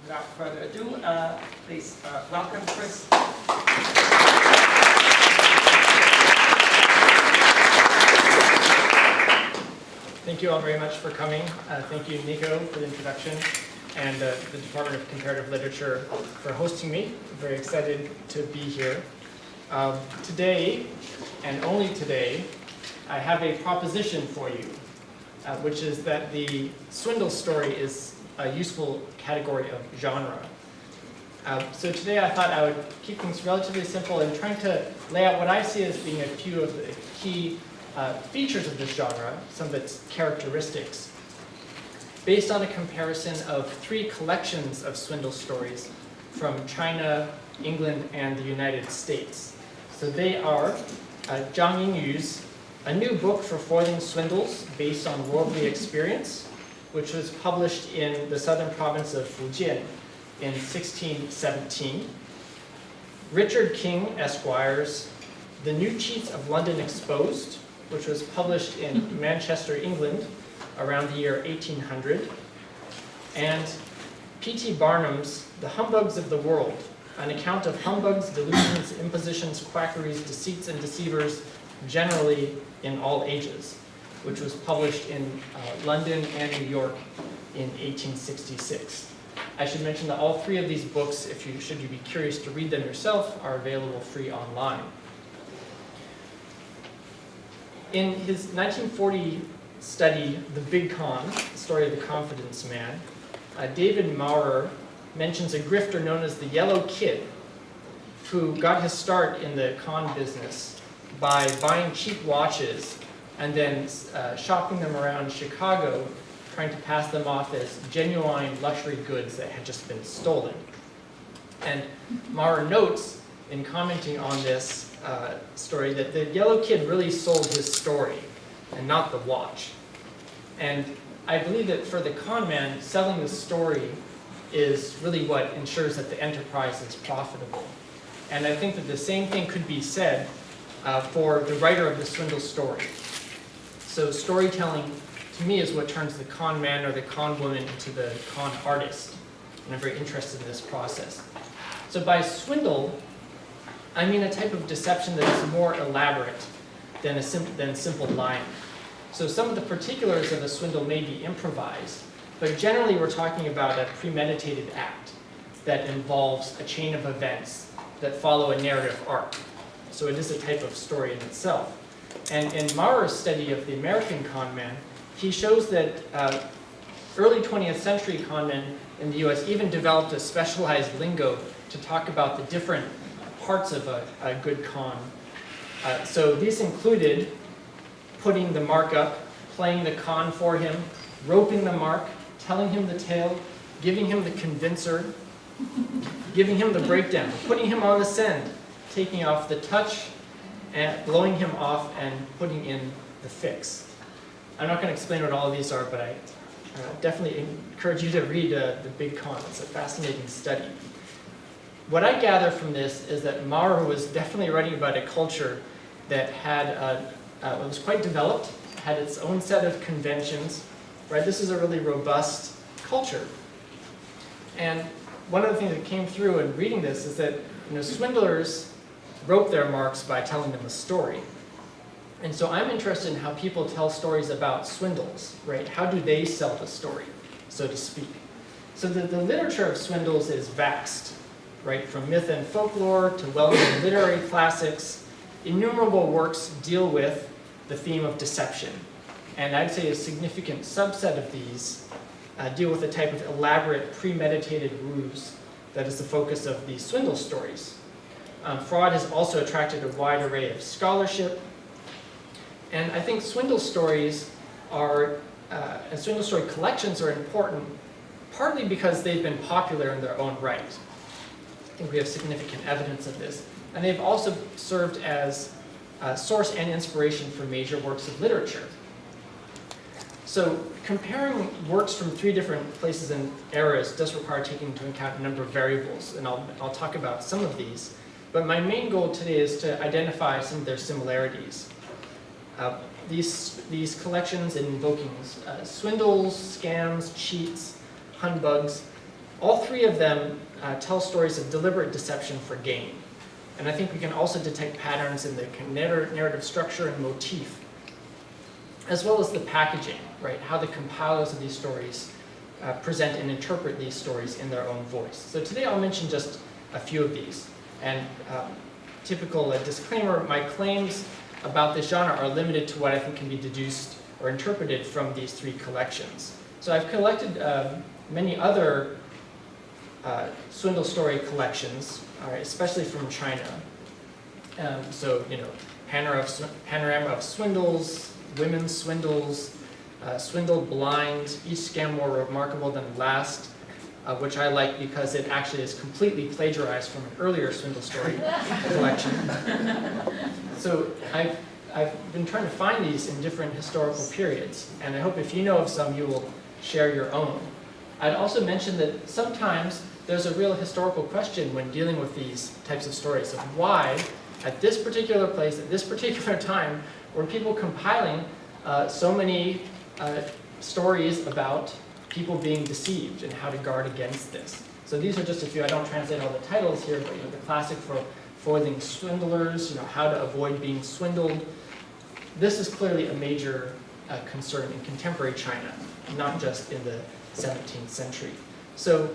Without further ado, please welcome Chris. Thank you all very much for coming. Thank you, Nico, for the introduction, and the Department of Comparative Literature for hosting me. I'm very excited to be here. Today, and only today, I have a proposition for you, which is that the Swindle story is a useful category of genre. So today I thought I would keep things relatively simple and trying to lay out what I see as being a few of the key features of this genre, some of its characteristics, based on a comparison of three collections of Swindle stories from China, England, and the United States. So they are Zhang Yingyu's A New Book for Foiling Swindles Based on Worldly Experience, which was published in the southern province of Fujian in 1617. Richard King, Esquire's The New Cheats of London Exposed, which was published in Manchester, England, around the year 1800. And P.T. Barnum's The Humbugs of the World, an account of humbugs, delusions, impositions, quackeries, deceits, and deceivers, generally in all ages, which was published in London and New York in 1866. I should mention that all three of these books, should you be curious to read them yourself, are available free online. In his 1940 study, The Big Con, the story of the confidence man, David Maurer mentions a grifter known as the Yellow Kid, who got his start in the con business by buying cheap watches and then shopping them around Chicago, trying to pass them off as genuine luxury goods that had just been stolen. And Maurer notes, in commenting on this story, that the Yellow Kid really sold his story and not the watch. And I believe that for the con man, selling the story is really what ensures that the enterprise is profitable. And I think that the same thing could be said for the writer of the Swindle story. So storytelling, to me, is what turns the con man or the con woman into the con artist. And I'm very interested in this process. So by swindle, I mean a type of deception that is more elaborate than simple lying. So some of the particulars of a swindle may be improvised, but generally we're talking about a premeditated act that involves a chain of events that follow a narrative arc. So it is a type of story in itself. And in Maurer's study of the American con man, he shows that early 20th century con men in the US even developed a specialized lingo to talk about the different parts of a good con. So these included putting the mark up, playing the con for him, roping the mark, telling him the tale, giving him the convincer, giving him the breakdown, putting him on the send, taking off the touch, and blowing him off and putting in the fix. I'm not going to explain what all of these are, but I definitely encourage you to read The Big Con. It's a fascinating study. What I gather from this is that Maurer was definitely writing about a culture that had it was quite developed, had its own set of conventions. Right? This is a really robust culture. And one of the things that came through in reading this is that swindlers rope their marks by telling them a story. And so I'm interested in how people tell stories about swindles, right? How do they sell the story, so to speak? So the literature of swindles is vast, right? From myth and folklore to well-known literary classics, innumerable works deal with the theme of deception. And I'd say a significant subset of these deal with a type of elaborate, premeditated ruse that is the focus of these swindle stories. Fraud has also attracted a wide array of scholarship. And I think swindle stories and swindle story collections are important, partly because they've been popular in their own right. I think we have significant evidence of this. And they've also served as source and inspiration for major works of literature. So comparing works from three different places and eras does require taking into account a number of variables, and I'll talk about some of these. But my main goal today is to identify some of their similarities. These collections invoking swindles, scams, cheats, humbugs, All three of them tell stories of deliberate deception for gain. And I think we can also detect patterns in the narrative structure and motif, as well as the packaging, right? How the compilers of these stories present and interpret these stories in their own voice. So today I'll mention just a few of these. And typical disclaimer, my claims about this genre are limited to what I think can be deduced or interpreted from these three collections. So I've collected many other Swindle story collections, especially from China. So, Panorama of Swindles, Women's Swindles, Swindled Blind, each scam more remarkable than the last, which I like because it actually is completely plagiarized from an earlier Swindle story collection. So I've been trying to find these in different historical periods, and I hope if you know of some, you will share your own. I'd also mention that sometimes there's a real historical question when dealing with these types of stories of why, at this particular place, at this particular time, were people compiling so many stories about people being deceived and how to guard against this. So these are just a few. I don't translate all the titles here, but the classic for foiling swindlers, how to avoid being swindled. This is clearly a major concern in contemporary China, not just in the 17th century. So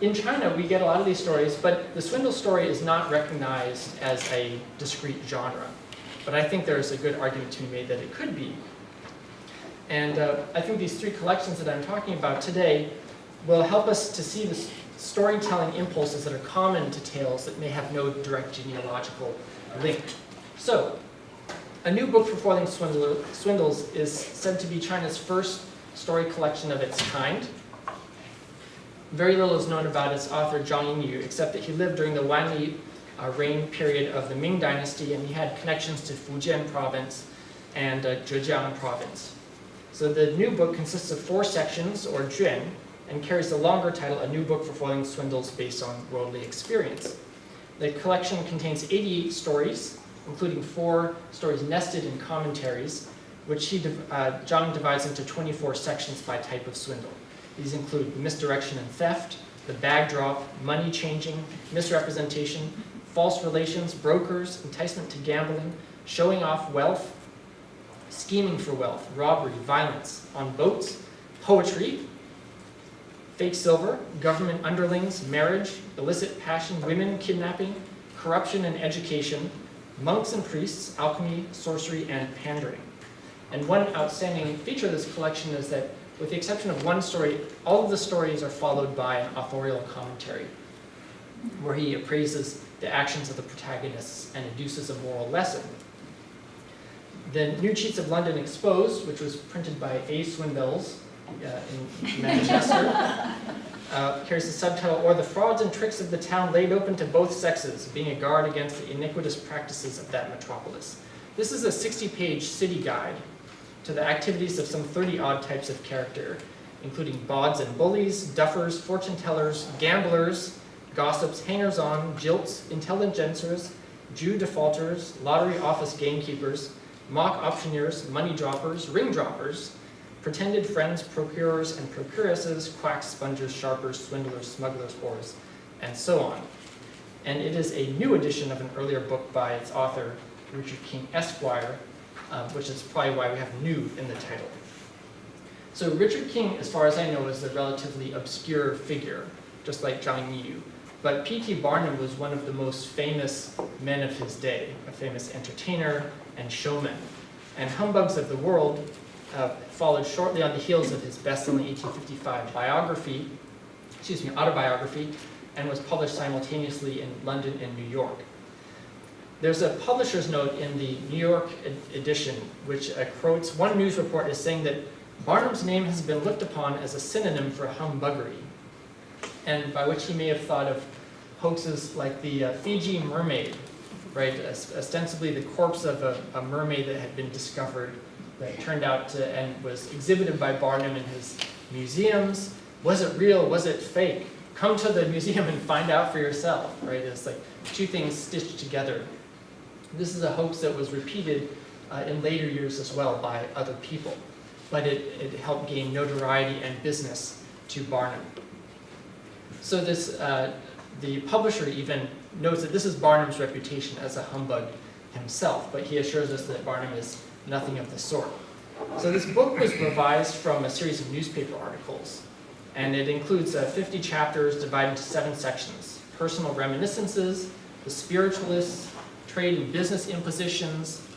in China, we get a lot of these stories, but the Swindle story is not recognized as a discrete genre. But I think there's a good argument to be made that it could be. And I think these three collections that I'm talking about today will help us to see the storytelling impulses that are common to tales that may have no direct genealogical link. So, A New Book for Foiling Swindles is said to be China's first story collection of its kind. Very little is known about its author, Zhang Yingyu, except that he lived during the Wanli reign period of the Ming Dynasty, and he had connections to Fujian province and Zhejiang province. So the new book consists of 4 sections, or juan, and carries the longer title, A New Book for Foiling Swindles Based on Worldly Experience. The collection contains 88 stories, including 4 stories nested in commentaries, which Zhang divides into 24 sections by type of swindle. These include misdirection and theft, the bag drop, money changing, misrepresentation, false relations, brokers, enticement to gambling, showing off wealth, scheming for wealth, robbery, violence on boats, poetry, fake silver, government underlings, marriage, illicit passion, women kidnapping, corruption and education, monks and priests, alchemy, sorcery, and pandering. And one outstanding feature of this collection is that, with the exception of one story, all of the stories are followed by an authorial commentary, where he appraises the actions of the protagonists and adduces a moral lesson. The New Cheats of London Exposed, which was printed by A. Swindells in Manchester, carries the subtitle, Or the Frauds and Tricks of the Town Laid Open to Both Sexes, Being a Guard Against the Iniquitous Practices of That Metropolis. This is a 60-page city guide to the activities of some 30-odd types of character, including bawds and bullies, duffers, fortune-tellers, gamblers, gossips, hangers-on, jilts, intelligencers, Jew defaulters, lottery office gamekeepers, mock auctioneers, money droppers, ring droppers, pretended friends, procurers and procuresses, quacks, spongers, sharpers, swindlers, smugglers, whores, and so on. And it is a new edition of an earlier book by its author, Richard King, Esquire, which is probably why we have new in the title. So Richard King, as far as I know, is a relatively obscure figure, just like Zhang Yingyu. But P.T. Barnum was one of the most famous men of his day, a famous entertainer and showman. And Humbugs of the World followed shortly on the heels of his best-selling 1855 autobiography, and was published simultaneously in London and New York. There's a publisher's note in the New York edition which quotes one news report as saying that Barnum's name has been looked upon as a synonym for humbuggery, and by which he may have thought of hoaxes like the Fiji mermaid, right? Ostensibly the corpse of a mermaid that had been discovered that turned out to, and was exhibited by Barnum in his museums. Was it real? Was it fake? Come to the museum and find out for yourself, right? It's like two things stitched together. This is a hoax that was repeated in later years as well by other people, but it helped gain notoriety and business to Barnum. So this, the publisher even notes that this is Barnum's reputation as a humbug himself, but he assures us that Barnum is nothing of the sort. So this book was revised from a series of newspaper articles, and it includes 50 chapters divided into 7 sections: personal reminiscences, the spiritualists, trade and business impositions,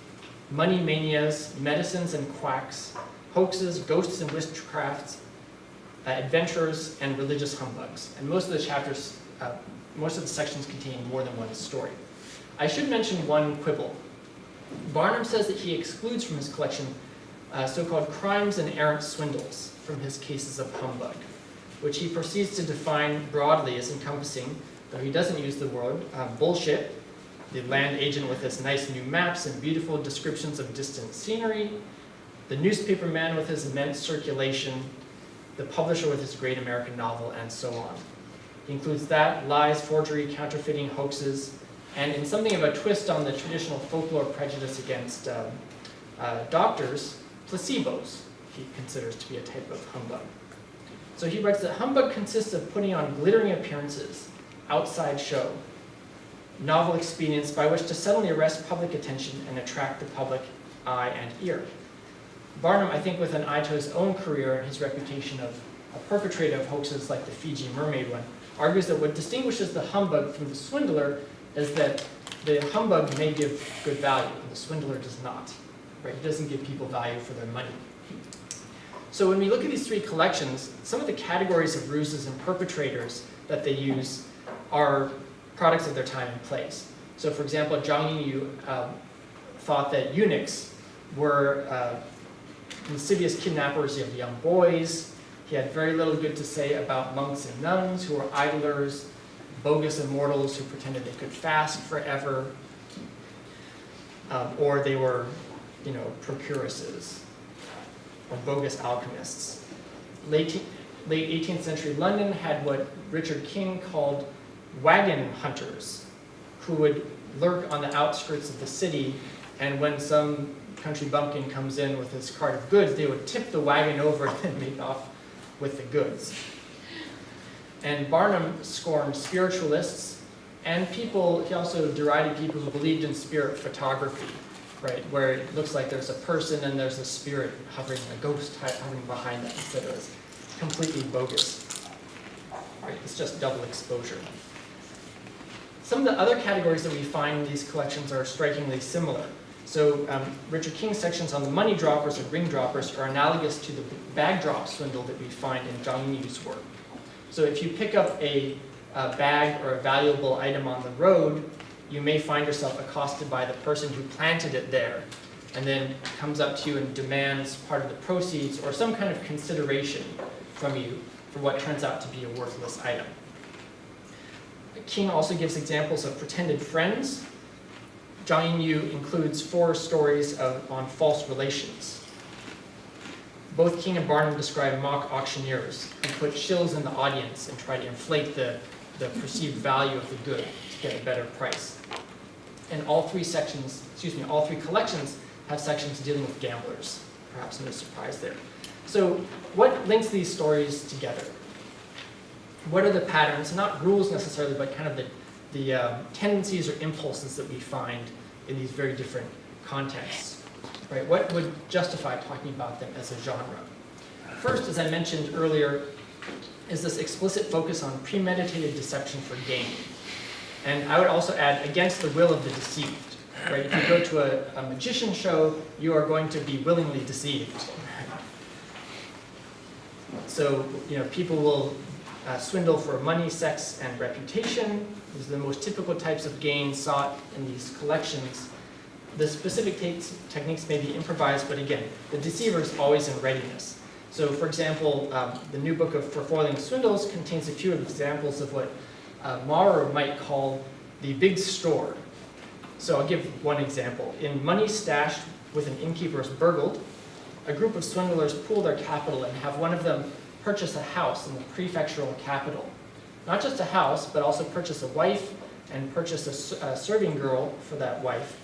money manias, medicines and quacks, hoaxes, ghosts and witchcrafts, adventurers, and religious humbugs. And most of the chapters, most of the sections contain more than one story. I should mention one quibble. Barnum says that he excludes from his collection so-called crimes and errant swindles from his cases of humbug, which he proceeds to define broadly as encompassing, though he doesn't use the word, bullshit, the land agent with his nice new maps and beautiful descriptions of distant scenery, the newspaper man with his immense circulation, the publisher with his great American novel, and so on. He includes that, lies, forgery, counterfeiting, hoaxes, and in something of a twist on the traditional folklore prejudice against doctors, placebos he considers to be a type of humbug. So he writes that humbug consists of putting on glittering appearances, outside show, novel expedients by which to suddenly arrest public attention and attract the public eye and ear. Barnum, I think with an eye to his own career and his reputation of a perpetrator of hoaxes like the Fiji mermaid one, argues that what distinguishes the humbug from the swindler is that the humbug may give good value, and the swindler does not. Right? He doesn't give people value for their money. So when we look at these 3 collections, some of the categories of ruses and perpetrators that they use are products of their time and place. So for example, Zhang Yinyu thought that eunuchs were lascivious kidnappers of young boys. He had very little good to say about monks and nuns who were idlers, bogus immortals who pretended they could fast forever, or they were, procuresses, or bogus alchemists. Late 18th century London had what Richard King called wagon hunters, who would lurk on the outskirts of the city, and when some country bumpkin comes in with his cart of goods, they would tip the wagon over and then make off with the goods. And Barnum scorned spiritualists and people, he also derided people who believed in spirit photography, right, where it looks like there's a person and there's a spirit hovering, a ghost hovering behind them. He said it was completely bogus. Right, it's just double exposure. Some of the other categories that we find in these collections are strikingly similar. So Richard King's sections on the money droppers or ring droppers are analogous to the bag drop swindle that we find in Zhang Yinyu's work. So if you pick up a bag or a valuable item on the road, you may find yourself accosted by the person who planted it there, and then comes up to you and demands part of the proceeds or some kind of consideration from you for what turns out to be a worthless item. King also gives examples of pretended friends. Zhang Yinyu includes 4 stories on false relations. Both King and Barnum describe mock auctioneers who put shills in the audience and try to inflate the perceived value of the good to get a better price. And all 3 collections have sections dealing with gamblers. Perhaps no surprise there. So what links these stories together? What are the patterns, not rules necessarily, but kind of the tendencies or impulses that we find in these very different contexts? Right? What would justify talking about them as a genre? First, as I mentioned earlier, is this explicit focus on premeditated deception for gain. And I would also add, against the will of the deceived. Right? If you go to a magician show, you are going to be willingly deceived. So, people will swindle for money, sex, and reputation. These are the most typical types of gain sought in these collections. The specific techniques may be improvised, but again, the deceiver is always in readiness. So for example, the new book For Foiling Swindles contains a few examples of what Maurer might call the big store. So I'll give one example. In Money Stashed with an Innkeeper's Burgled, a group of swindlers pool their capital and have one of them purchase a house in the prefectural capital. Not just a house, but also purchase a wife and purchase a serving girl for that wife.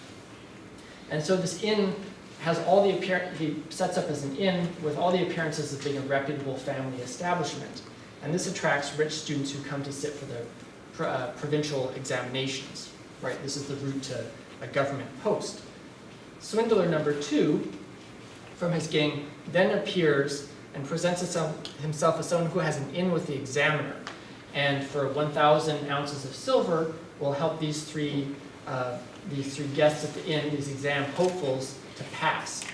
And so this inn has all the he sets up as an inn with all the appearances of being a reputable family establishment. And this attracts rich students who come to sit for the provincial examinations, right? This is the route to a government post. Swindler number 2 from his gang then appears and presents himself as someone who has an in with the examiner. And for 1,000 ounces of silver will help these three guests at the inn, these exam hopefuls, to pass.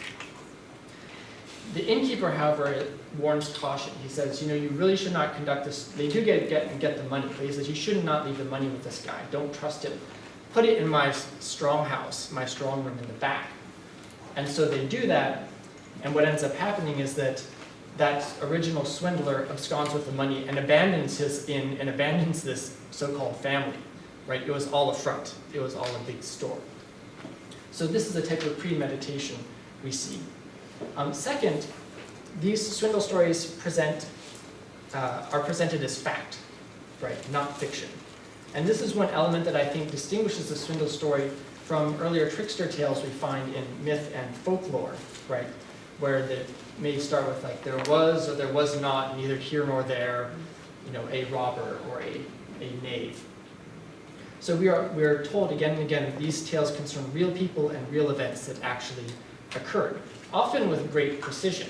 The innkeeper, however, warns caution. He says, you really should not conduct this. They do get the money, but he says, you should not leave the money with this guy. Don't trust him. Put it in my strong house, my strong room in the back. And so they do that, and what ends up happening is that original swindler absconds with the money and abandons his inn and abandons this so-called family, right? It was all a front. It was all a big store. So this is a type of premeditation we see. Second, these swindle stories are presented as fact, right, not fiction. And this is one element that I think distinguishes the swindle story from earlier trickster tales we find in myth and folklore, right, where they may start with like there was or there was not, neither here nor there, a robber or a knave. So we are told again and again that these tales concern real people and real events that actually occurred, often with great precision.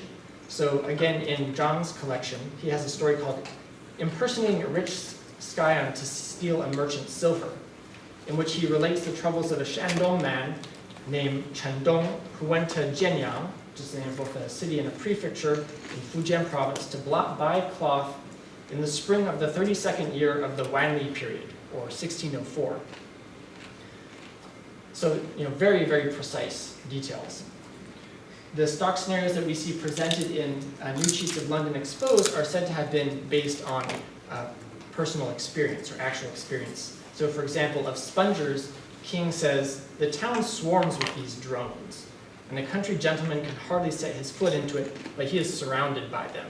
So again, in Zhang's collection, he has a story called Impersonating a Rich Scion to Steal a Merchant's Silver, in which he relates the troubles of a Shandong man named Chen Dong, who went to Jianyang, which is the name of both a city and a prefecture in Fujian province, to buy cloth in the spring of the 32nd year of the Wanli period, or 1604. So, very, very precise details. The stock scenarios that we see presented in New Cheats of London Exposed are said to have been based on personal experience or actual experience. So for example, of spongers, King says, the town swarms with these drones, and a country gentleman can hardly set his foot into it, but he is surrounded by them.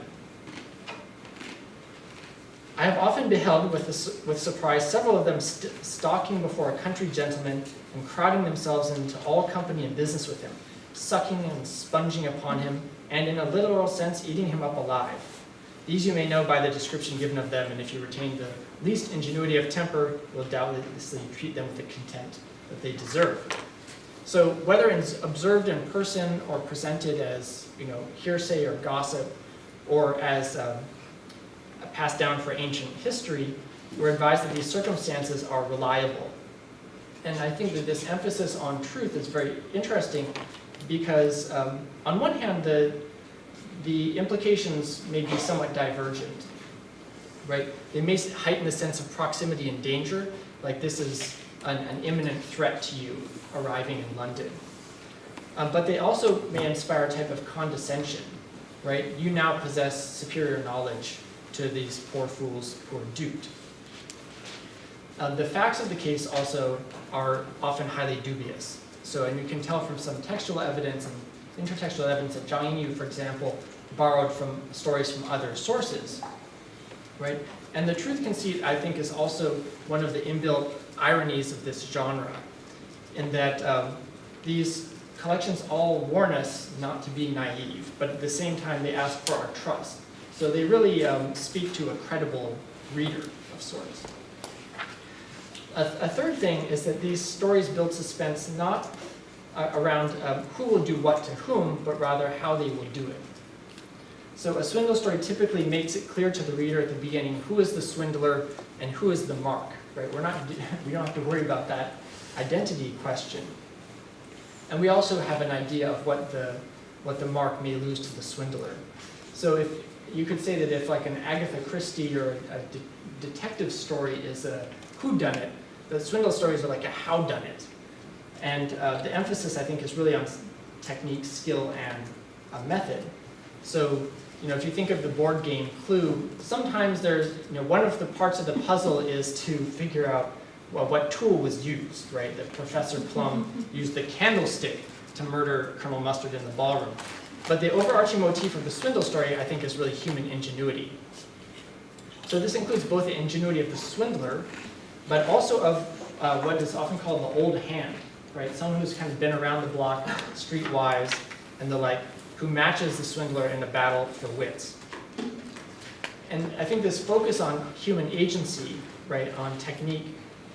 I have often beheld with surprise several of them stalking before a country gentleman and crowding themselves into all company and business with him, sucking and sponging upon him, and in a literal sense, eating him up alive. These you may know by the description given of them, and if you retain the least ingenuity of temper, will doubtlessly treat them with the contempt that they deserve. So whether it's observed in person or presented as hearsay or gossip, or as passed down for ancient history, we're advised that these circumstances are reliable. And I think that this emphasis on truth is very interesting because on one hand, the implications may be somewhat divergent, right? They may heighten the sense of proximity and danger, like this is an imminent threat to you arriving in London. But they also may inspire a type of condescension, right? You now possess superior knowledge to these poor fools who are duped. The facts of the case also are often highly dubious. So, and you can tell from some textual evidence and intertextual evidence that Zhang Yingyu, for example, borrowed from stories from other sources, right? And the truth conceit, I think, is also one of the inbuilt ironies of this genre, in that these collections all warn us not to be naive, but at the same time they ask for our trust. So they really speak to a credible reader of sorts. A third thing is that these stories build suspense not around who will do what to whom, but rather how they will do it. So a swindle story typically makes it clear to the reader at the beginning who is the swindler and who is the mark, right? We don't have to worry about that identity question. And we also have an idea of what the mark may lose to the swindler. So if you could say that if like an Agatha Christie or a detective story is a whodunit, the swindle stories are like a howdunit. And the emphasis, I think, is really on technique, skill, and method. So, if you think of the board game Clue, sometimes there's, one of the parts of the puzzle is to figure out what tool was used, right? That Professor Plum used the candlestick to murder Colonel Mustard in the ballroom. But the overarching motif of the swindle story, I think, is really human ingenuity. So this includes both the ingenuity of the swindler, but also of what is often called the old hand, right? Someone who's kind of been around the block, streetwise, and the like, who matches the swindler in a battle for wits. And I think this focus on human agency, right, on technique,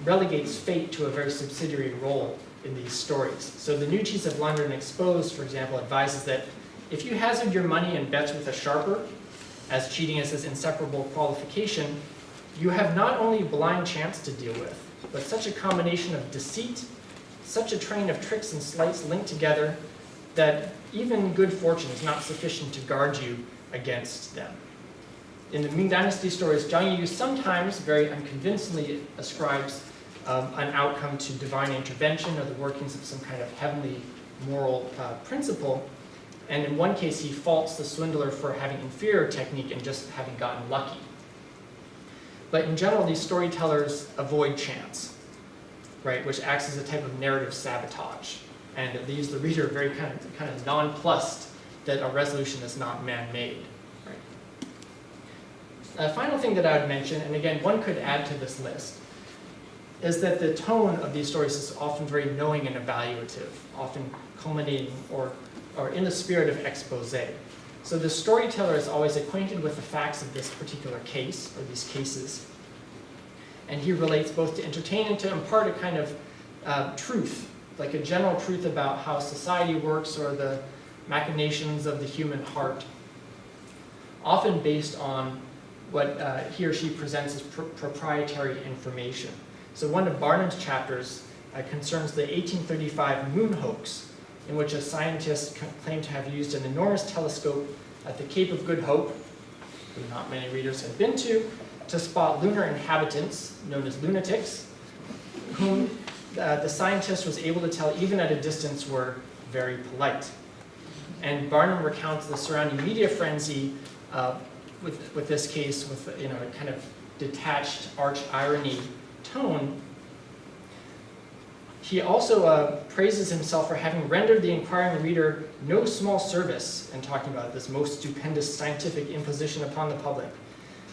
relegates fate to a very subsidiary role in these stories. So the New Cheats of London Exposed, for example, advises that if you hazard your money and bets with a sharper, as cheating is his inseparable qualification, you have not only blind chance to deal with, but such a combination of deceit, such a train of tricks and sleights linked together, that even good fortune is not sufficient to guard you against them. In the Ming Dynasty stories, Zhang Yu sometimes, very unconvincingly, ascribes an outcome to divine intervention or the workings of some kind of heavenly moral principle. And in one case, he faults the swindler for having inferior technique and just having gotten lucky. But in general, these storytellers avoid chance, right, which acts as a type of narrative sabotage. And it leaves the reader very kind of nonplussed that a resolution is not man-made. Right? A final thing that I would mention, and again, one could add to this list, is that the tone of these stories is often very knowing and evaluative, often culminating or in the spirit of expose. So the storyteller is always acquainted with the facts of this particular case, or these cases, and he relates both to entertain and to impart a kind of truth, like a general truth about how society works or the machinations of the human heart, often based on what he or she presents as proprietary information. So one of Barnum's chapters concerns the 1835 moon hoax, in which a scientist claimed to have used an enormous telescope at the Cape of Good Hope, who not many readers have been to spot lunar inhabitants, known as lunatics, whom the scientist was able to tell even at a distance were very polite. And Barnum recounts the surrounding media frenzy with this case with a kind of detached arch irony tone. He also praises himself for having rendered the inquiring reader no small service in talking about this most stupendous scientific imposition upon the public,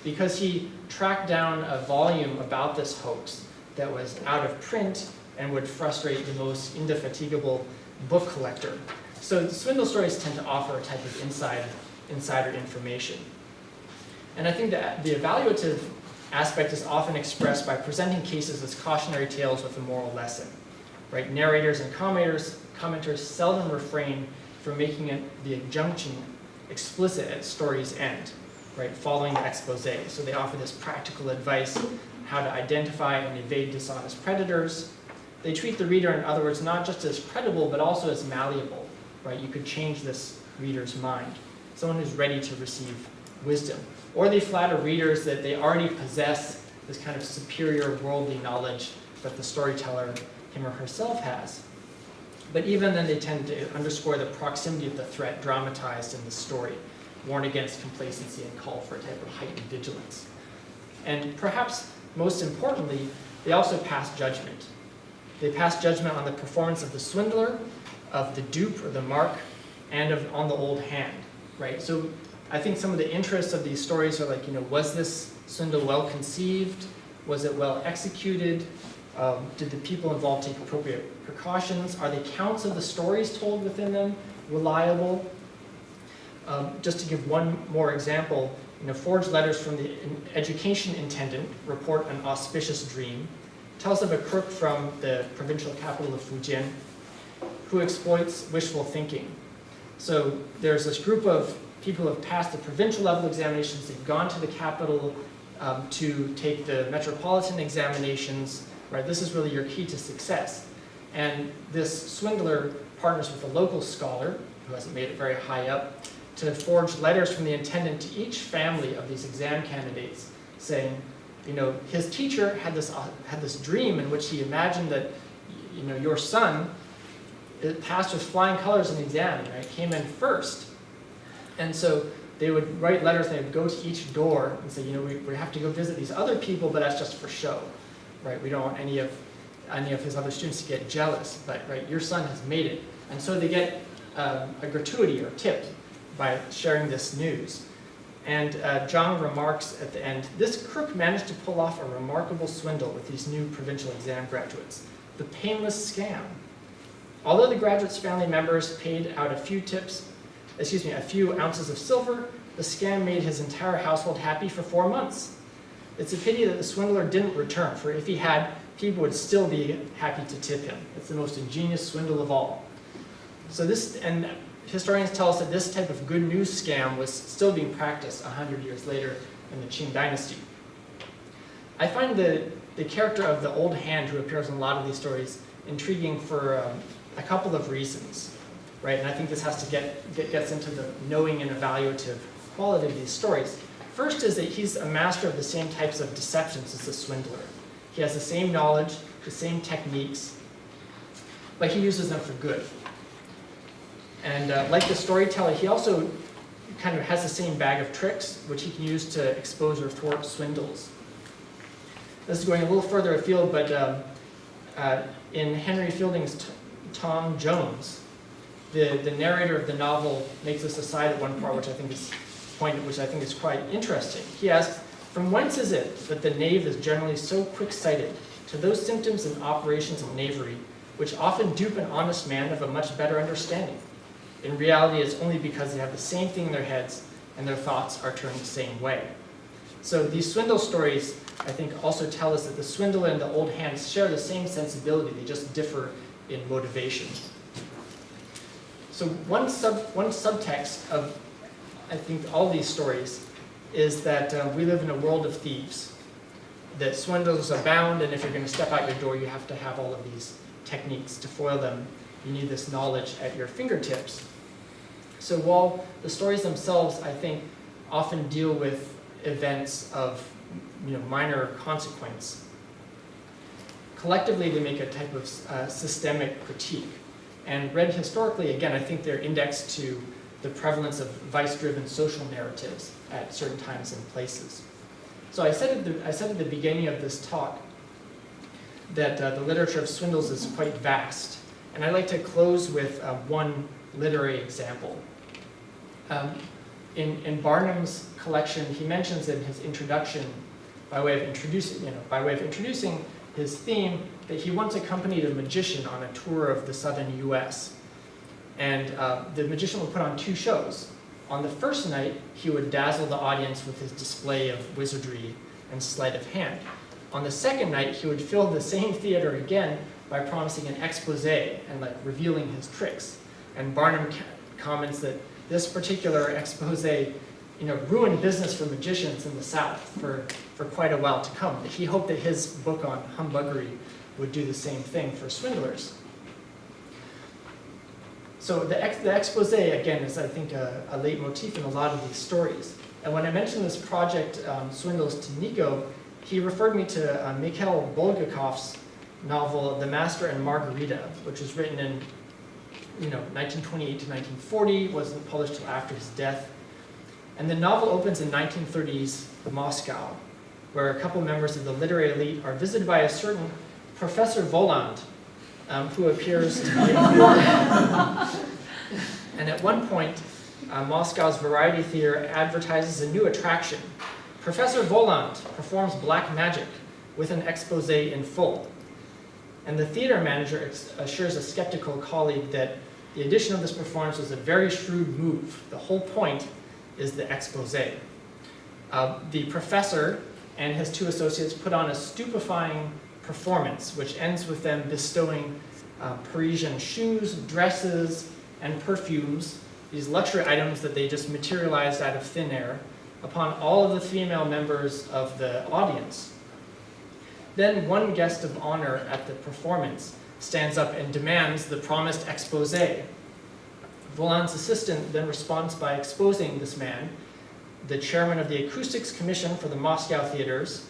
because he tracked down a volume about this hoax that was out of print and would frustrate the most indefatigable book collector. So swindle stories tend to offer a type of insider information. And I think that the evaluative aspect is often expressed by presenting cases as cautionary tales with a moral lesson. Right? Narrators and commenters seldom refrain from making the injunction explicit at story's end, right, following the expose. So they offer this practical advice on how to identify and evade dishonest predators. They treat the reader, in other words, not just as credible, but also as malleable. Right? You could change this reader's mind, someone who's ready to receive wisdom. Or they flatter readers that they already possess this kind of superior worldly knowledge that the storyteller, him or herself, has. But even then, they tend to underscore the proximity of the threat dramatized in the story, warn against complacency and call for a type of heightened vigilance. And perhaps most importantly, they also pass judgment. They pass judgment on the performance of the swindler, of the dupe or the mark, and on the old hand, right? So I think some of the interests of these stories are like, was this swindle well conceived? Was it well executed? Did the people involved take appropriate precautions? Are the accounts of the stories told within them reliable? Just to give one more example, forged letters from the education intendant report an auspicious dream. Tells of a crook from the provincial capital of Fujian who exploits wishful thinking. So there's this group of people who have passed the provincial level examinations. They've gone to the capital to take the metropolitan examinations. Right? This is really your key to success. And this swindler partners with a local scholar, who hasn't made it very high up, to forge letters from the intendant to each family of these exam candidates, saying, his teacher had this dream in which he imagined that, your son passed with flying colors in the exam, right? Came in first. And so they would write letters, and they would go to each door and say, we have to go visit these other people, but that's just for show. Right, we don't want any of his other students to get jealous, but right, your son has made it. And so they get a gratuity or tip by sharing this news. And Zhang remarks at the end, this crook managed to pull off a remarkable swindle with these new provincial exam graduates. The painless scam. Although the graduates' family members paid out a few ounces of silver, The scam made his entire household happy for 4 months. It's a pity that the swindler didn't return, for if he had, people would still be happy to tip him. It's the most ingenious swindle of all. So this, and historians tell us that this type of good news scam was still being practiced 100 years later in the Qing dynasty. I find the character of the old hand who appears in a lot of these stories intriguing for a couple of reasons, right? And I think this has to gets into the knowing and evaluative quality of these stories. First is that he's a master of the same types of deceptions as the swindler. He has the same knowledge, the same techniques, but he uses them for good. And like the storyteller, he also kind of has the same bag of tricks, which he can use to expose or thwart swindles. This is going a little further afield, but in Henry Fielding's Tom Jones, the narrator of the novel makes this aside at one part, which I think is quite interesting. He asks, "From whence is it that the knave is generally so quick-sighted to those symptoms and operations of knavery, which often dupe an honest man of a much better understanding? In reality, it's only because they have the same thing in their heads and their thoughts are turned the same way." So these swindle stories, I think, also tell us that the swindler and the old hands share the same sensibility, they just differ in motivation. So one subtext of, I think, all these stories is that we live in a world of thieves, that swindlers abound, and if you're going to step out your door, you have to have all of these techniques to foil them. You need this knowledge at your fingertips. So while the stories themselves, I think, often deal with events of minor consequence, collectively they make a type of systemic critique. And read historically, again, I think they're indexed to the prevalence of vice-driven social narratives at certain times and places. So I said at the beginning of this talk that the literature of swindles is quite vast. And I'd like to close with one literary example. In Barnum's collection, he mentions in his introduction, by way of introducing his theme, that he once accompanied a magician on a tour of the southern U.S. And the magician would put on 2 shows. On the first night, he would dazzle the audience with his display of wizardry and sleight of hand. On the second night, he would fill the same theater again by promising an expose and revealing his tricks. And Barnum comments that this particular expose ruined business for magicians in the South for quite a while to come. He hoped that his book on humbuggery would do the same thing for swindlers. So the expose, again, is, I think, a leitmotif in a lot of these stories. And when I mentioned this project, Swindles, to Nico, he referred me to Mikhail Bulgakov's novel, The Master and Margarita, which was written in 1928 to 1940, wasn't published till after his death. And the novel opens in 1930s Moscow, where a couple members of the literary elite are visited by a certain Professor Voland, who appears to be a foreigner. And at one point, Moscow's Variety Theater advertises a new attraction. Professor Voland performs black magic with an expose in full. And the theater manager assures a skeptical colleague that the addition of this performance was a very shrewd move. The whole point is the expose. The professor and his 2 associates put on a stupefying performance, which ends with them bestowing Parisian shoes, dresses, and perfumes, these luxury items that they just materialized out of thin air, upon all of the female members of the audience. Then one guest of honor at the performance stands up and demands the promised expose. Voland's assistant then responds by exposing this man, the chairman of the Acoustics Commission for the Moscow theaters,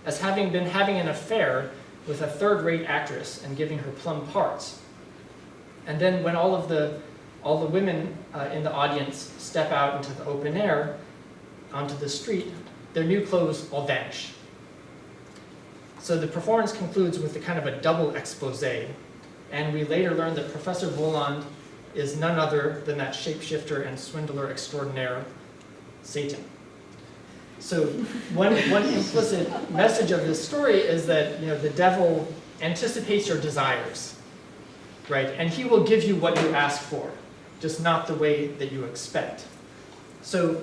as having been having an affair with a third-rate actress and giving her plum parts. And then when all the women in the audience step out into the open air, onto the street, their new clothes all vanish. So the performance concludes with a kind of a double expose, and we later learn that Professor Voland is none other than that shapeshifter and swindler extraordinaire, Satan. So one implicit message of this story is that the devil anticipates your desires, right? And he will give you what you ask for, just not the way that you expect. So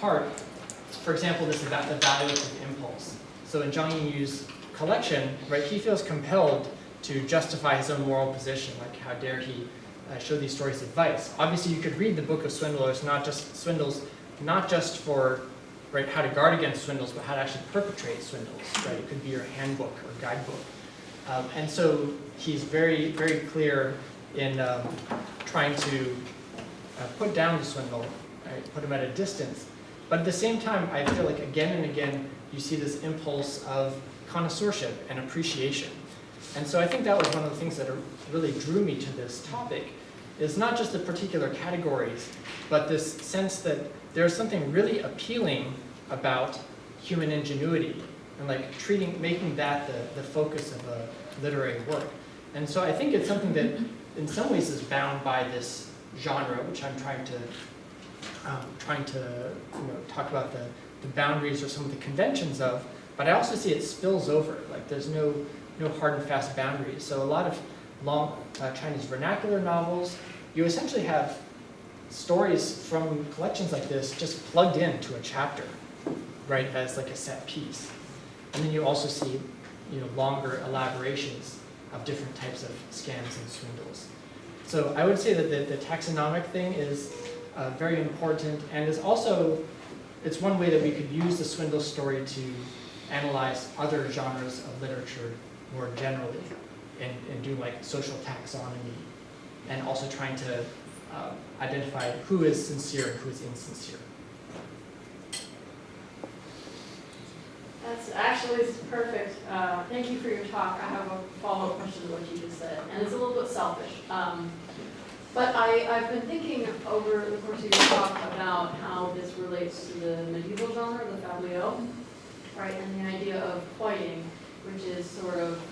part. For example, this evaluative impulse. So in Zhang Yingyu's collection, right, he feels compelled to justify his own moral position, like how dare he show these stories of vice. Obviously, you could read the book of Swindlers, not just for right, how to guard against swindles, but how to actually perpetrate swindles. Right, it could be your handbook or guidebook. And so he's very, very clear in trying to put down the swindle, right, put him at a distance. But at the same time, I feel like again and again, you see this impulse of connoisseurship and appreciation. And so I think that was one of the things that really drew me to this topic, is not just the particular categories, but this sense that there's something really appealing about human ingenuity and like making that the focus of a literary work. And so I think it's something that in some ways is bound by this genre, which I'm trying to talk about the boundaries or some of the conventions of, but I also see it spills over. Like there's no hard and fast boundaries. So a lot of long Chinese vernacular novels, you essentially have stories from collections like this just plugged into a chapter, right, as like a set piece. And then you also see, longer elaborations of different types of scams and swindles. So I would say that the taxonomic thing is very important, and is also, it's one way that we could use the swindle story to analyze other genres of literature more generally, and do like social taxonomy, and also trying to identify who is sincere and who is insincere. That's actually perfect. Thank you for your talk. I have a follow-up question to what you just said, and it's a little bit selfish. But I've been thinking over the course of your talk about how this relates to the medieval genre, the fabliau, right, and the idea of quieting, which is sort of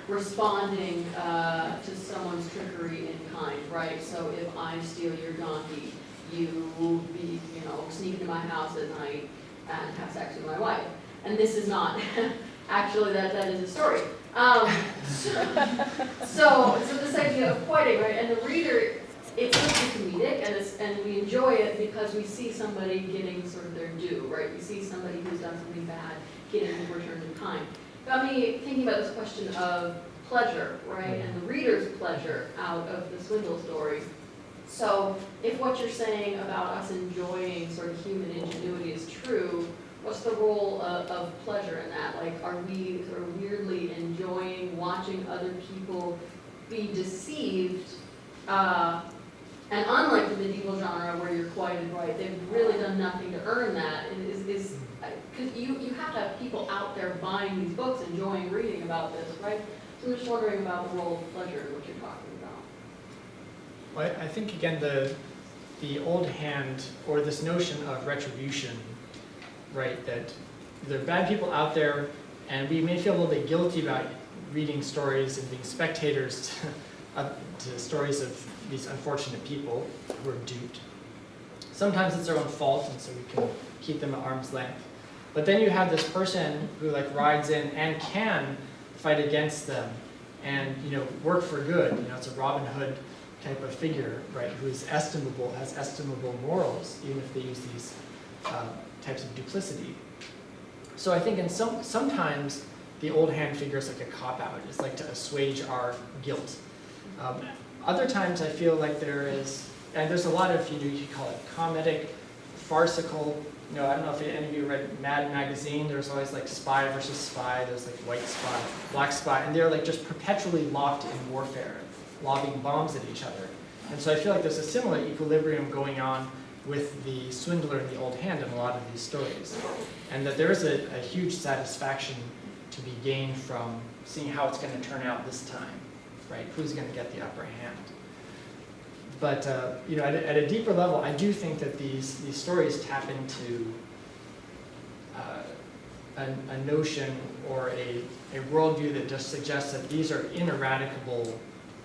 responding to someone's trickery in kind, right? So if I steal your donkey, you sneak into my house at night and have sex with my wife. And this is not, actually that is a story. So this idea of quieting, right? And the reader, it's really comedic, and we enjoy it because we see somebody getting sort of their due, right? We see somebody who's done something bad getting returned in kind. Got me thinking about this question of pleasure, right? And the reader's pleasure out of the Swindle story. So if what you're saying about us enjoying sort of human ingenuity is true, what's the role of pleasure in that? Like, are we sort of weirdly enjoying watching other people be deceived? And unlike the medieval genre where you're quieted, right, they've really done nothing to earn that. Because you have to have people out there buying these books, enjoying reading about this, right? So I'm just wondering about the role of pleasure in what you're talking about. Well, I think again the old hand, or this notion of retribution, right, that there are bad people out there, and we may feel a little bit guilty about reading stories and being spectators to stories of these unfortunate people who are duped. Sometimes it's their own fault, and so we can keep them at arm's length. But then you have this person who like rides in and can fight against them and work for good. It's a Robin Hood type of figure, right, who is estimable, has estimable morals, even if they use these types of duplicity. So I think sometimes the old hand figure is like a cop-out. It's like to assuage our guilt. Other times I feel like there is, and there's a lot of, you could call it comedic, farcical. I don't know if any of you read Mad Magazine. There's always like spy versus spy. There's like white spy, black spy, and they're like just perpetually locked in warfare, lobbing bombs at each other. And so I feel like there's a similar equilibrium going on with the swindler and the old hand in a lot of these stories. And that there is a huge satisfaction to be gained from seeing how it's going to turn out this time, right? Who's going to get the upper hand? But at a deeper level, I do think that these stories tap into a notion or a worldview that just suggests that these are ineradicable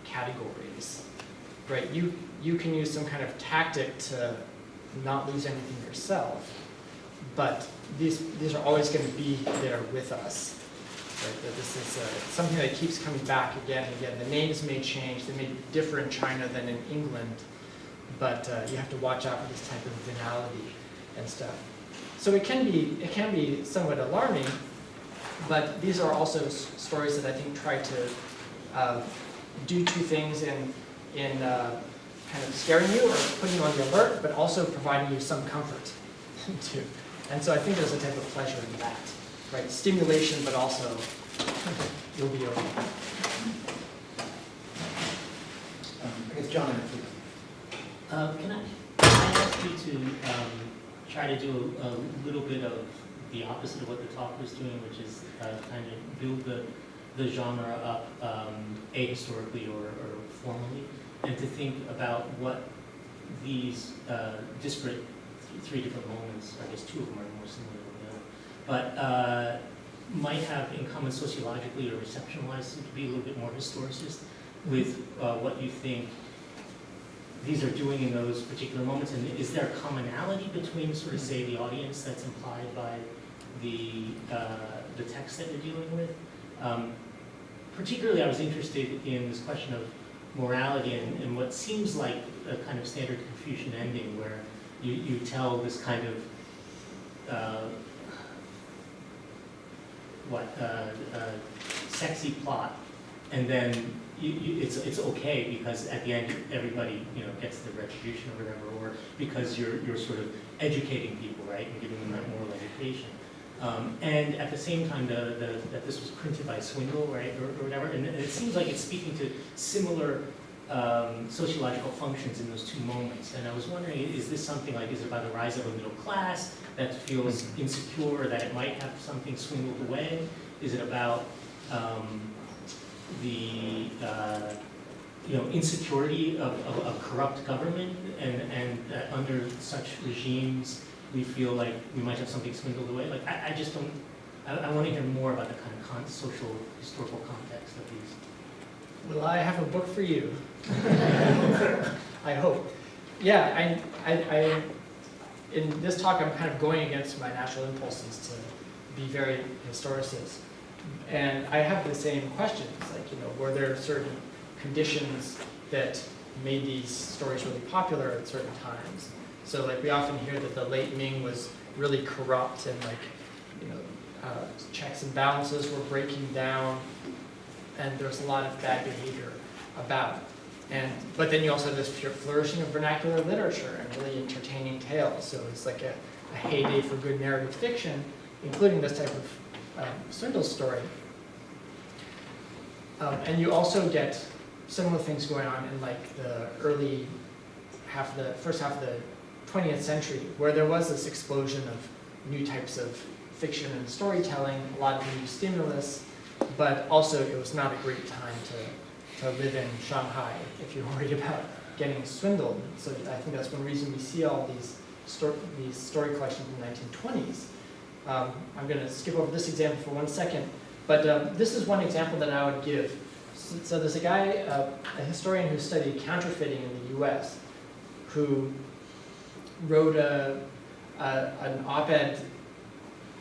categories, right? You can use some kind of tactic to not lose anything yourself, but these are always going to be there with us. Right? That this is something that keeps coming back again and again. The names may change, they may differ in China than in England, but you have to watch out for this type of venality. and stuff. So it can be somewhat alarming, but these are also stories that I think try to do two things in kind of scaring you or putting you on the alert, but also providing you some comfort too. And so I think there's a type of pleasure in that, right? Stimulation, but also you'll be okay. I guess John, please. Can I ask you to try to do a little bit of the opposite of what the talk was doing, which is kind of build the genre up ahistorically or formally, and to think about what these disparate three different moments, I guess two of them are more similar than the other, but might have in common sociologically or reception-wise, to be a little bit more historicist with what you think these are doing in those particular moments, and is there a commonality between sort of, say, the audience that's implied by the text that you're dealing with? Particularly, I was interested in this question of morality and what seems like a kind of standard Confucian ending where you tell this kind of sexy plot, and then it's okay because at the end everybody gets the retribution or whatever, or because you're sort of educating people, right, and giving them that moral education. And at the same time, that this was printed by Swindle, right, or whatever, and it seems like it's speaking to similar sociological functions in those two moments. And I was wondering, is this something like, is it about the rise of a middle class that feels insecure, or that it might have something swindled away? Is it about the insecurity of corrupt government, and that under such regimes we feel like we might have something swindled away? Like I just don't. I want to hear more about the kind of social historical context of these. Well, I have a book for you. I hope. Yeah, I in this talk I'm kind of going against my natural impulses to be very historicist. And I have the same questions, like, were there certain conditions that made these stories really popular at certain times? So like we often hear that the late Ming was really corrupt, and checks and balances were breaking down, and there's a lot of bad behavior about. But then you also have this flourishing of vernacular literature and really entertaining tales. So it's like a heyday for good narrative fiction, including this type of Swindle story. And you also get similar things going on in like the first half of the 20th century, where there was this explosion of new types of fiction and storytelling, a lot of new stimulus, but also it was not a great time to live in Shanghai if you're worried about getting swindled. So I think that's one reason we see all these story collections in the 1920s. I'm going to skip over this example for 1 second, but this is one example that I would give. So there's a guy, a historian who studied counterfeiting in the US, who wrote an op-ed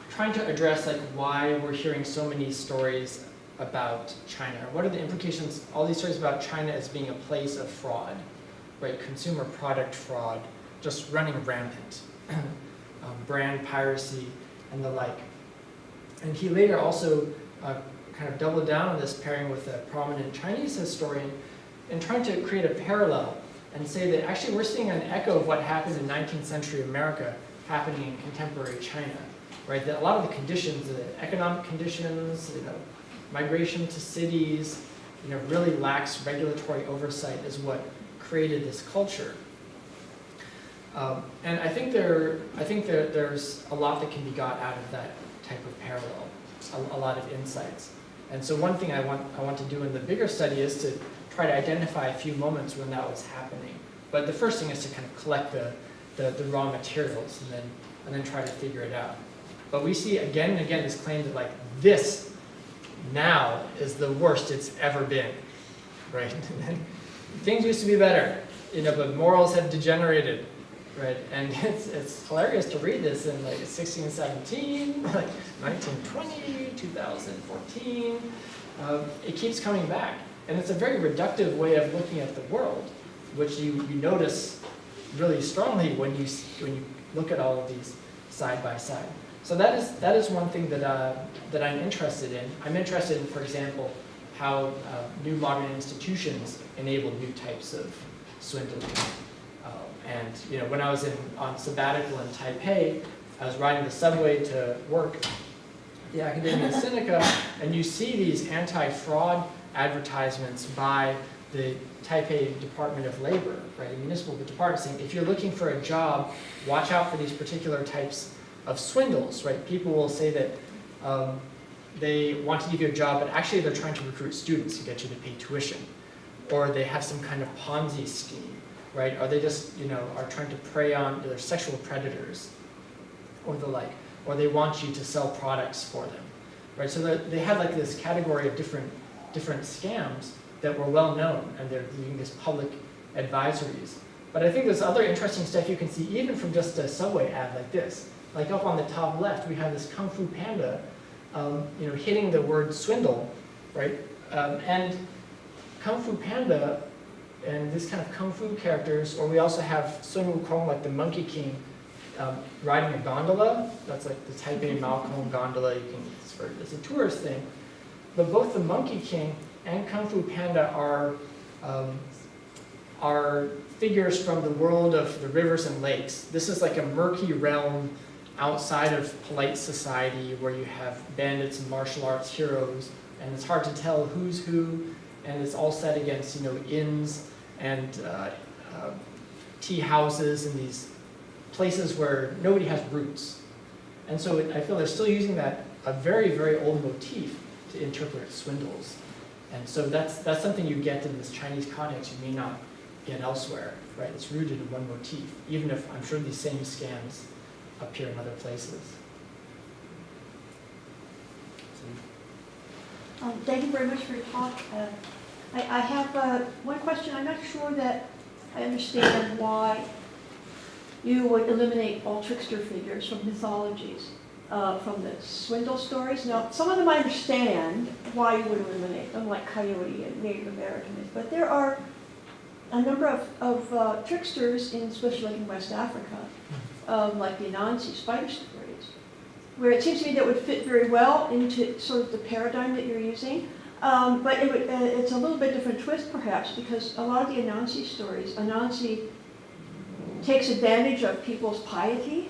trying to address like why we're hearing so many stories about China. What are the implications, all these stories about China as being a place of fraud, right? Consumer product fraud, just running rampant, brand piracy, and the like. And he later also kind of doubled down on this, pairing with a prominent Chinese historian, and trying to create a parallel and say that actually we're seeing an echo of what happened in 19th century America happening in contemporary China, right? That a lot of the conditions, the economic conditions, migration to cities, really lax regulatory oversight is what created this culture. And I think there's a lot that can be got out of that type of parallel, a lot of insights. And so one thing I want to do in the bigger study is to try to identify a few moments when that was happening. But the first thing is to kind of collect the raw materials and then try to figure it out. But we see again and again this claim that like this now is the worst it's ever been, right? Things used to be better, but morals have degenerated, right? And it's hilarious to read this in like 1617, like 1920, 2014. It keeps coming back, and it's a very reductive way of looking at the world, which you notice really strongly when you look at all of these side by side. So that is one thing that I'm interested in. I'm interested in, for example, how new modern institutions enable new types of swindling. And when I was on sabbatical in Taipei, I was riding the subway to work at the Academia Sinica, and you see these anti-fraud advertisements by the Taipei Department of Labor, right, the municipal department, saying if you're looking for a job, watch out for these particular types of swindles, right? People will say that they want to give you a job, but actually they're trying to recruit students to get you to pay tuition, or they have some kind of Ponzi scheme, right? Or they just, are trying to prey on their sexual predators, or the like, or they want you to sell products for them, right? So they had like this category of different scams that were well known, and they're doing these public advisories. But I think there's other interesting stuff you can see even from just a subway ad like this. Like up on the top left, we have this Kung Fu Panda, hitting the word swindle, right? And Kung Fu Panda and this kind of Kung Fu characters, or we also have Sun Wukong, like the Monkey King, riding a gondola. That's like the Taipei Malcolm gondola. It's a tourist thing. But both the Monkey King and Kung Fu Panda are figures from the world of the rivers and lakes. This is like a murky realm outside of polite society where you have bandits and martial arts heroes, and it's hard to tell who's who, and it's all set against inns and tea houses and these places where nobody has roots. And so I feel they're still using a very, very old motif to interpret swindles. And so that's something you get in this Chinese context you may not get elsewhere, right? It's rooted in one motif, even if I'm sure these same scams appear in other places. Thank you very much for your talk. I have one question. I'm not sure that I understand why you would eliminate all trickster figures from mythologies, from the swindle stories. Now, some of them I understand why you would eliminate them, like Coyote and Native American myth, but there are a number of tricksters, especially in West Africa, like the Anansi spider stories, where it seems to me that would fit very well into sort of the paradigm that you're using. But it's a little bit different twist, perhaps, because a lot of the Anansi stories, Anansi takes advantage of people's piety,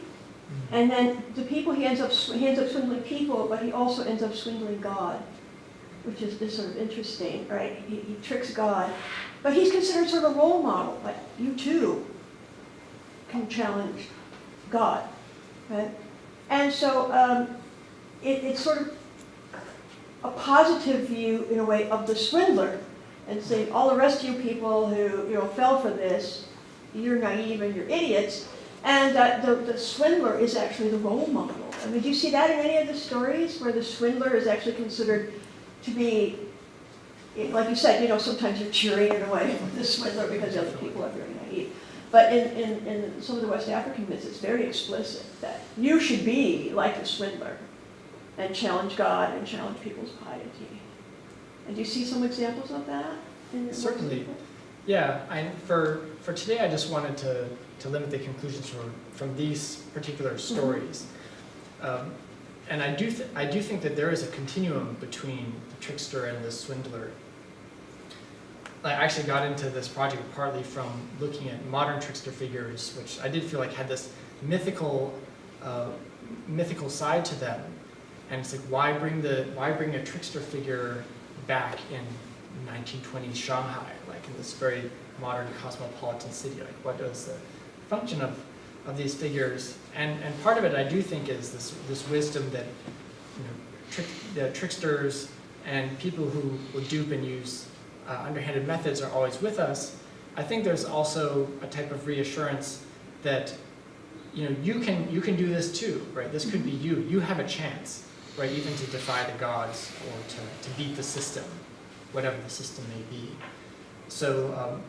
and then the people he ends up swindling people, but he also ends up swindling God, which is sort of interesting, right? He tricks God, but he's considered sort of a role model. Like, you too can challenge God, right? And so it's sort of a positive view, in a way, of the swindler, and saying all the rest of you people who fell for this, you're naive and you're idiots, and the swindler is actually the role model. I mean, do you see that in any of the stories where the swindler is actually considered to be, like you said, sometimes you're cheering in a way for the swindler because the other people are very naive. But in some of the West African myths, it's very explicit that you should be like the swindler and challenge God and challenge people's piety. And do you see some examples of that? Certainly. Yeah, for today I just wanted to limit the conclusions from these particular stories. And I do think that there is a continuum between the trickster and the swindler. I actually got into this project partly from looking at modern trickster figures, which I did feel like had this mythical side to them. And it's like, why bring a trickster figure back in 1920s Shanghai, like in this very modern cosmopolitan city? Like, what is the function of these figures? And part of it, I do think, is this wisdom that the tricksters and people who will dupe and use underhanded methods are always with us. I think there's also a type of reassurance that you can do this too, right? This could be you. You have a chance, right? Even to defy the gods or to beat the system, whatever the system may be. So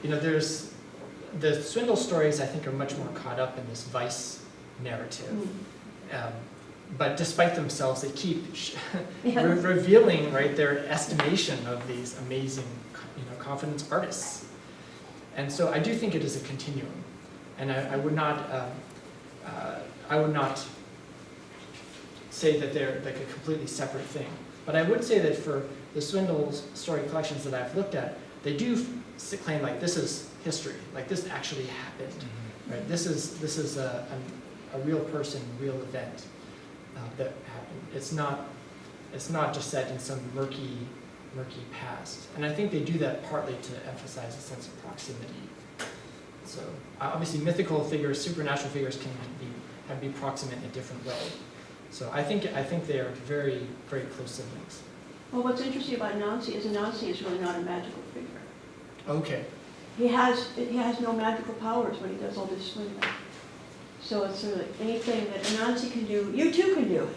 there's the swindle stories. I think are much more caught up in this vice narrative. But despite themselves, they keep revealing, right, their estimation of these amazing, confidence artists. And so I do think it is a continuum. And I would not I would not say that they're like a completely separate thing. But I would say that for the Swindle story collections that I've looked at, they do claim like this is history, like this actually happened, right? This is a real person, real event that happened. It's not just set in some murky past. And I think they do that partly to emphasize a sense of proximity. So obviously mythical figures, supernatural figures can be proximate in a different way. So I think they are very, very close siblings. Well, what's interesting about Anansi is really not a magical figure. Okay. He has no magical powers when he does all this swindling. So it's sort of like anything that Anansi can do, you too can do.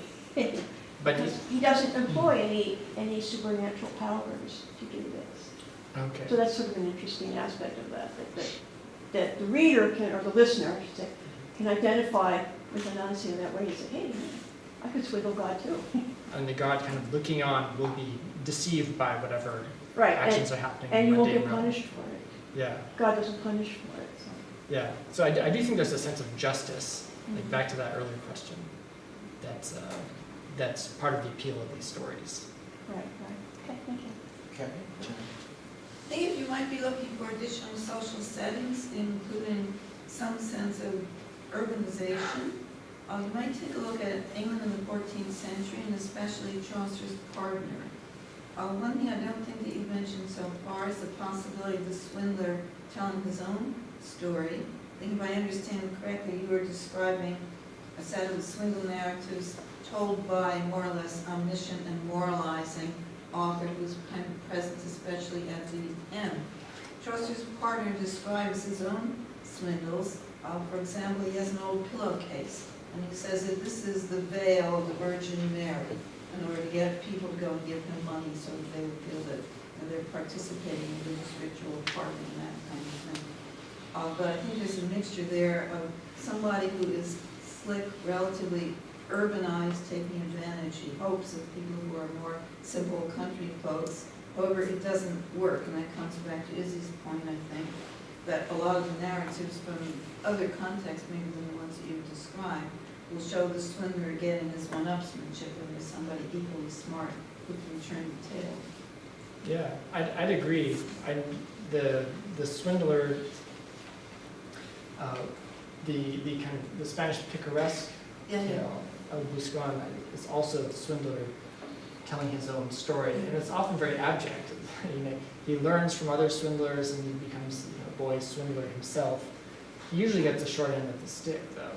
But Because he doesn't employ any supernatural powers to do this. okay. So that's sort of an interesting aspect of that the reader can, or the listener, I should say, can identify with Anansi in that way and say, hey, I could swindle God too. And the god kind of looking on will be deceived by whatever Right, actions are happening. and in you the won't get mundane realm. punished for it. Yeah, God doesn't punish for it, so. yeah. So I do think there's a sense of justice, like Mhm. back to that earlier question. That's part of the appeal of these stories. Right. Okay, thank you. Okay. I think if you might be looking for additional social settings, including some sense of urbanization, you might take a look at England in the 14th century, and especially Chaucer's partner. One thing I don't think that you've mentioned so far is the possibility of the swindler telling his own story. I think if I understand correctly, you were describing a set of swindle narratives told by more or less omniscient and moralizing author who's kind of present, especially at the end. Chaucer's partner describes his own swindles. For example, he has an old pillowcase, and he says that this is the veil of the Virgin Mary, in order to get people to go and give him money so that they would feel that they're participating in religious ritual, parting, and that kind of thing. But I think there's a mixture there of somebody who is slick, relatively urbanized, taking advantage. He hopes of people who are more simple country folks. However, it doesn't work, and that comes back to Izzy's point, I think, that a lot of the narratives from other contexts, maybe than the ones that you've described, will show the swindler getting his one-upsmanship, and there's somebody equally smart who can turn the tale. Yeah, I'd agree. The swindler, the kind of the Spanish picaresque tale of Buscon is also the swindler telling his own story, and it's often very abject. He learns from other swindlers and he becomes a boy swindler himself. He usually gets the short end of the stick, though.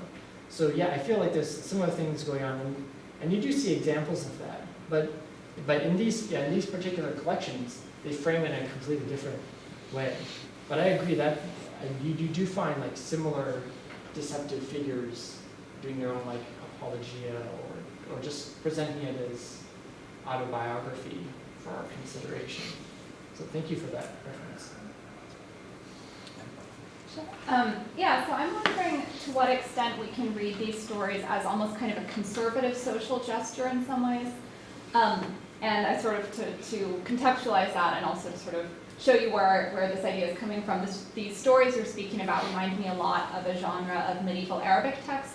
So yeah, I feel like there's similar things going on, and you do see examples of that. But in these particular collections, they frame it in a completely different way. But I agree that you do find like similar deceptive figures doing their own like apologia or just presenting it as autobiography for our consideration. So thank you for that reference. Yeah, so I'm wondering to what extent we can read these stories as almost kind of a conservative social gesture in some ways. And I sort of, to contextualize that and also to sort of show you where this idea is coming from, these stories you're speaking about remind me a lot of a genre of medieval Arabic texts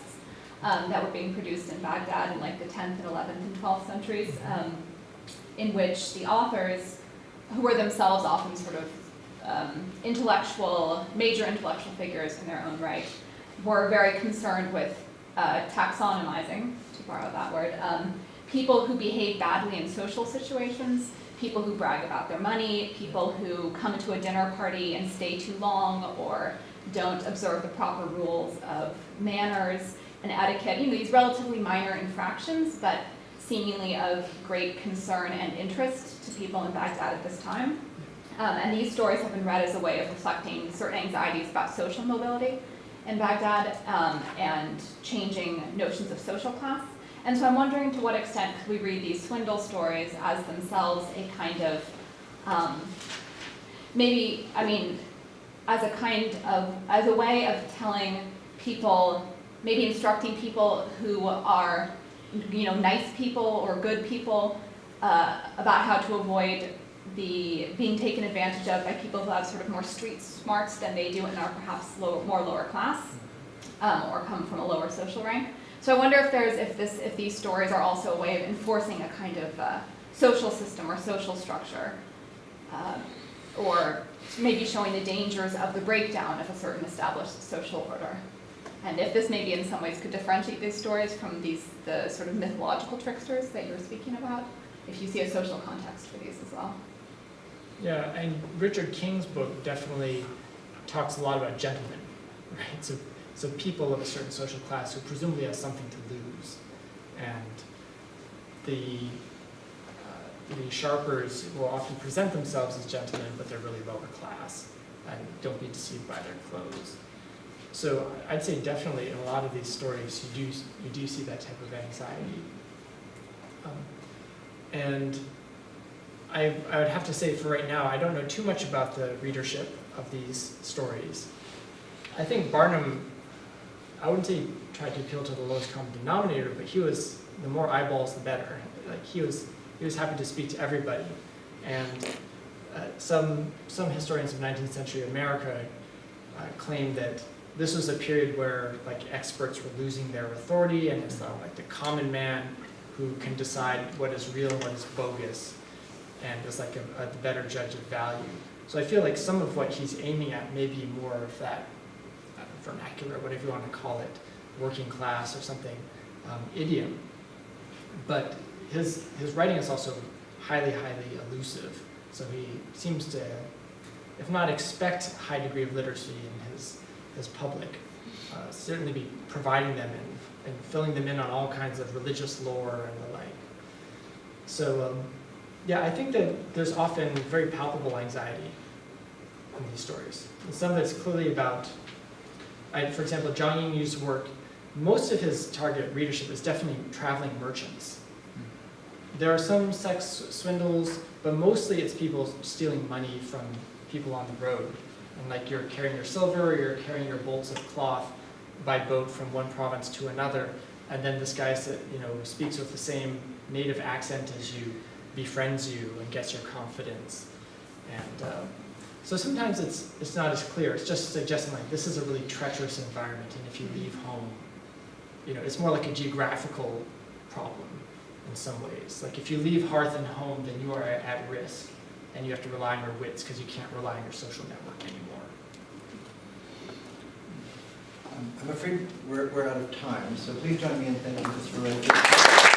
that were being produced in Baghdad in like the 10th and 11th and 12th centuries, in which the authors, who were themselves often sort of major intellectual figures in their own right, were very concerned with taxonomizing, to borrow that word, people who behave badly in social situations, people who brag about their money, people who come to a dinner party and stay too long or don't observe the proper rules of manners and etiquette. These relatively minor infractions, but seemingly of great concern and interest to people in Baghdad at this time. And these stories have been read as a way of reflecting certain anxieties about social mobility in Baghdad and changing notions of social class. And so I'm wondering to what extent could we read these Swindle stories as themselves a kind of, as a way of telling people, maybe instructing people who are, nice people or good people about how to avoid being taken advantage of by people who have sort of more street smarts than they do and are perhaps more lower class. or come from a lower social rank. So I wonder if these stories are also a way of enforcing a kind of social system or social structure, or maybe showing the dangers of the breakdown of a certain established social order. And if this maybe in some ways could differentiate these stories from the sort of mythological tricksters that you were speaking about, if you see a social context for these as well. Yeah, and Richard King's book definitely talks a lot about gentlemen, right? So people of a certain social class who presumably have something to lose. And the sharpers will often present themselves as gentlemen, but they're really lower class, and don't be deceived by their clothes. So I'd say definitely in a lot of these stories you do see that type of anxiety. And I would have to say for right now, I don't know too much about the readership of these stories. I think Barnum, I wouldn't say he tried to appeal to the lowest common denominator, but he was, the more eyeballs the better. Like he was happy to speak to everybody. And some historians of 19th century America claim that this was a period where like experts were losing their authority, and it's like the common man who can decide what is real and what is bogus, and is like a better judge of value. So I feel like some of what he's aiming at may be more of that vernacular, whatever you want to call it, working class or something, idiom. But his writing is also highly, highly elusive. So he seems to, if not expect high degree of literacy in his public, certainly be providing them and filling them in on all kinds of religious lore and the like. So yeah, I think that there's often very palpable anxiety in these stories. And some of it's clearly about, for example, Zhang Yingyu's work, most of his target readership is definitely traveling merchants. There are some sex swindles, but mostly it's people stealing money from people on the road. And like you're carrying your silver, or you're carrying your bolts of cloth by boat from one province to another, and then this guy speaks with the same native accent as you, befriends you, and gets your confidence. And so sometimes it's not as clear. It's just suggesting like this is a really treacherous environment, and if you leave home, it's more like a geographical problem in some ways. Like if you leave hearth and home, then you are at risk, and you have to rely on your wits because you can't rely on your social network anymore. I'm afraid we're out of time, so please join me in thanking Mr. Roy.